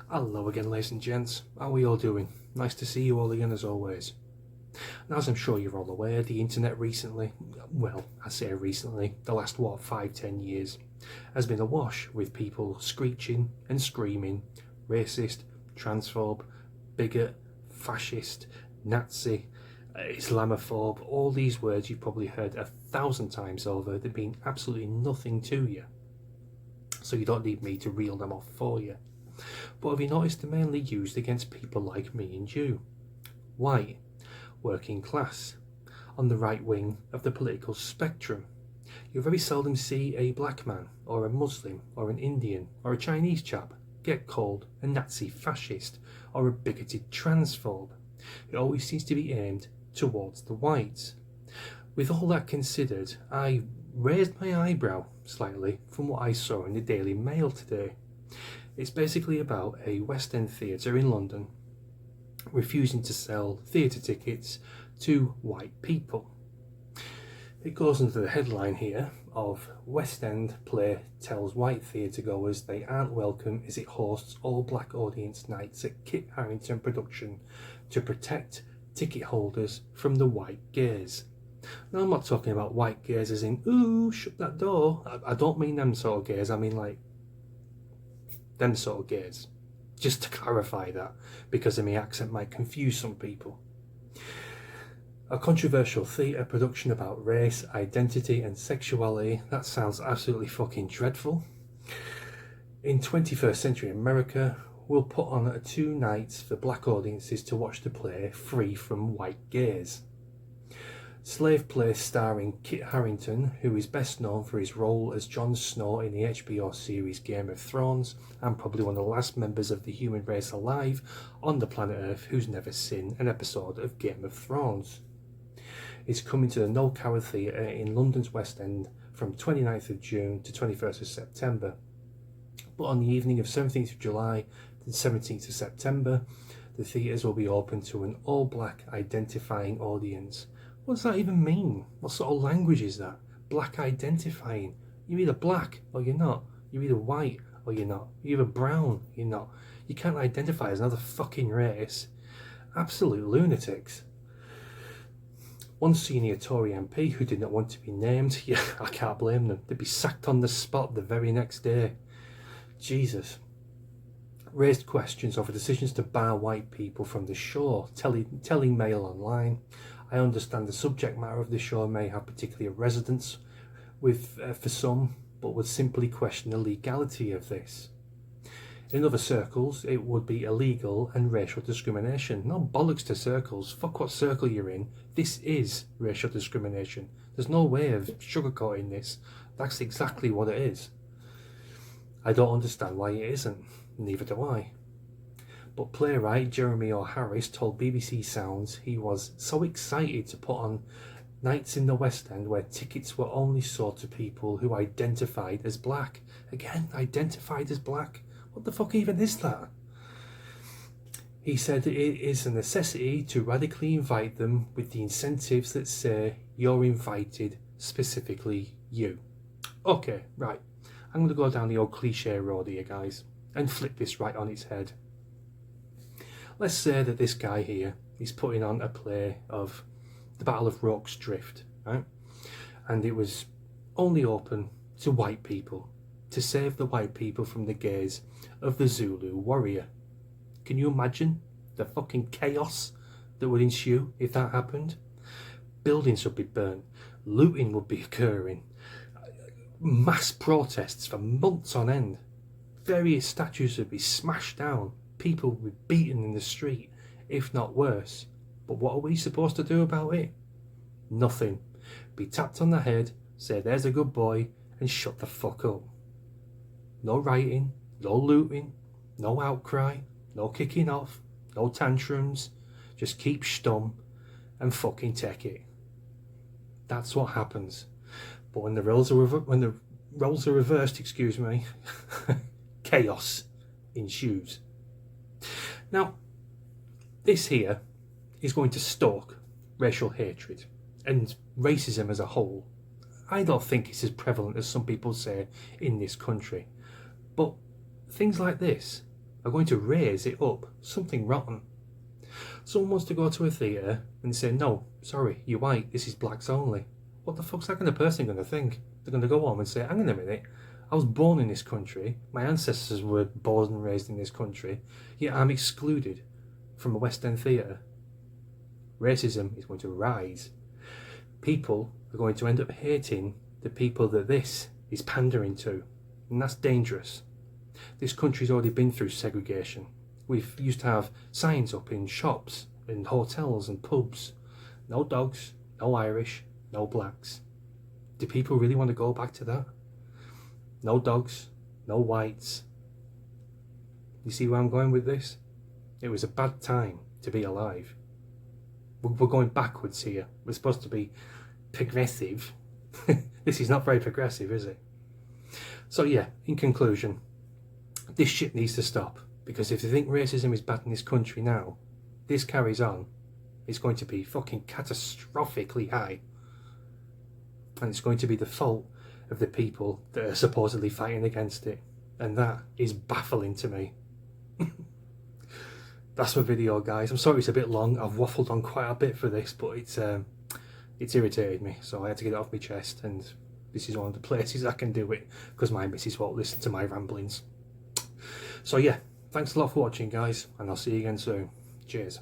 Hello again, ladies and gents. How are we all doing? Nice to see you all again as always. Now, as I'm sure you're all aware, the internet recently, well, I say recently, the last 5-10 years, has been awash with people screeching and screaming, racist, transphobe, bigot, fascist, Nazi, Islamophobe, all these words you've probably heard 1,000 times over that mean absolutely nothing to you. So you don't need me to reel them off for you. But have you noticed they're mainly used against people like me and you? White, working class, on the right wing of the political spectrum. You very seldom see a black man, or a Muslim, or an Indian, or a Chinese chap get called a Nazi fascist, or a bigoted transphobe. It always seems to be aimed towards the whites. With all that considered, I raised my eyebrow slightly from what I saw in the Daily Mail today. It's basically about a West End theatre in London refusing to sell theatre tickets to white people. It goes under the headline here of West End play tells white theatre goers they aren't welcome as it hosts all black audience nights at Kit Harington production to protect ticket holders from the white gaze. Now, I'm not talking about white gaze as in, ooh, shut that door. I don't mean them sort of gaze, I mean like them sort of gaze. Just to clarify that, because my accent might confuse some people. A controversial theatre production about race, identity and sexuality, that sounds absolutely fucking dreadful. In 21st century America, we'll put on 2 nights for black audiences to watch the play free from white gaze. Slave play starring Kit Harington, who is best known for his role as Jon Snow in the HBO series Game of Thrones, and probably one of the last members of the human race alive on the planet Earth who's never seen an episode of Game of Thrones. It's coming to the No Coward Theatre in London's West End from 29th of June to 21st of September. But on the evening of 17th of July to 17th of September, the theatres will be open to an all-black identifying audience. What does that even mean? What sort of language is that? Black identifying. You're either black or you're not. You're either white or you're not. You're either brown or you're not. You can't identify as another fucking race. Absolute lunatics. One senior Tory MP who did not want to be named, yeah, I can't blame them. They'd be sacked on the spot the very next day. Jesus. Raised questions over decisions to bar white people from the show, telling Mail Online. I understand the subject matter of the show may have particular resonance for some, but would simply question the legality of this. In other circles, it would be illegal and racial discrimination. No bollocks to circles. Fuck what circle you're in. This is racial discrimination. There's no way of sugarcoating this. That's exactly what it is. I don't understand why it isn't. Neither do I. But playwright Jeremy O'Harris told BBC Sounds he was so excited to put on nights in the West End where tickets were only sold to people who identified as black. Again, identified as black? What the fuck even is that? He said it is a necessity to radically invite them with the incentives that say you're invited, specifically you. Okay, right. I'm going to go down the old cliche road here, guys, and flip this right on its head. Let's say that this guy here is putting on a play of the Battle of Rorke's Drift, right? And it was only open to white people, to save the white people from the gaze of the Zulu warrior. Can you imagine the fucking chaos that would ensue if that happened? Buildings would be burnt, looting would be occurring, mass protests for months on end, various statues would be smashed down, people would be beaten in the street, if not worse. But what are we supposed to do about it? Nothing. Be tapped on the head, say there's a good boy, and shut the fuck up. No rioting, no looting, no outcry, no kicking off, no tantrums. Just keep stum and fucking take it. That's what happens. But when the roles are reversed, chaos ensues. Now, this here is going to stoke racial hatred and racism as a whole. I don't think it's as prevalent as some people say in this country. But things like this are going to raise it up something rotten. Someone wants to go to a theatre and say, no, sorry, you're white, this is blacks only. What the fuck's that kind of person going to think? They're going to go home and say, hang on a minute, I was born in this country, my ancestors were born and raised in this country, yet I'm excluded from a West End theatre. Racism is going to rise. People are going to end up hating the people that this is pandering to, and that's dangerous. This country's already been through segregation. We've used to have signs up in shops, in hotels and pubs. No dogs, no Irish, no blacks. Do people really want to go back to that? No dogs, no whites. You see where I'm going with this? It was a bad time to be alive. We're going backwards here. We're supposed to be progressive. This is not very progressive, is it? So yeah, in conclusion, this shit needs to stop. Because if they think racism is bad in this country now, this carries on, it's going to be fucking catastrophically high. And it's going to be the fault of the people that are supposedly fighting against it. And that is baffling to me. That's my video, guys. I'm sorry it's a bit long. I've waffled on quite a bit for this, but it's irritated me, so I had to get it off my chest, and this is one of the places I can do it, because my missus won't listen to my ramblings. So yeah, thanks a lot for watching, guys, and I'll see you again soon. Cheers.